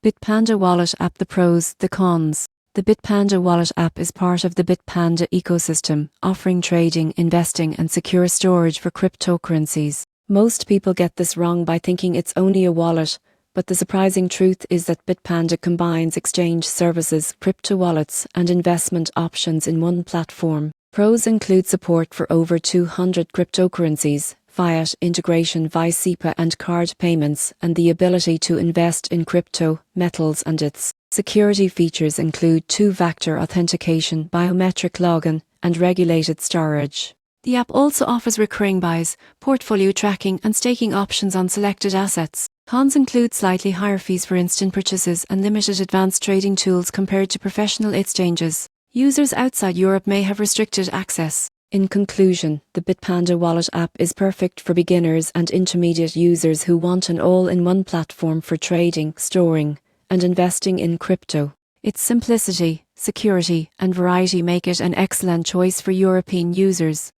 Bitpanda Wallet App. The pros, the cons. The Bitpanda Wallet app is part of the Bitpanda ecosystem, offering trading, investing, and secure storage for cryptocurrencies. Most people get this wrong by thinking it's only a wallet, but the surprising truth is that Bitpanda combines exchange services, crypto wallets, and investment options in one platform. Pros include support for over 200 cryptocurrencies, fiat integration via SEPA and card payments, and the ability to invest in crypto, metals, and its security features include two-factor authentication, biometric login, and regulated storage. The app also offers recurring buys, portfolio tracking, and staking options on selected assets. Cons include slightly higher fees for instant purchases and limited advanced trading tools compared to professional exchanges. Users outside Europe may have restricted access. In conclusion, the Bitpanda Wallet app is perfect for beginners and intermediate users who want an all-in-one platform for trading, storing, and investing in crypto. Its simplicity, security, and variety make it an excellent choice for European users.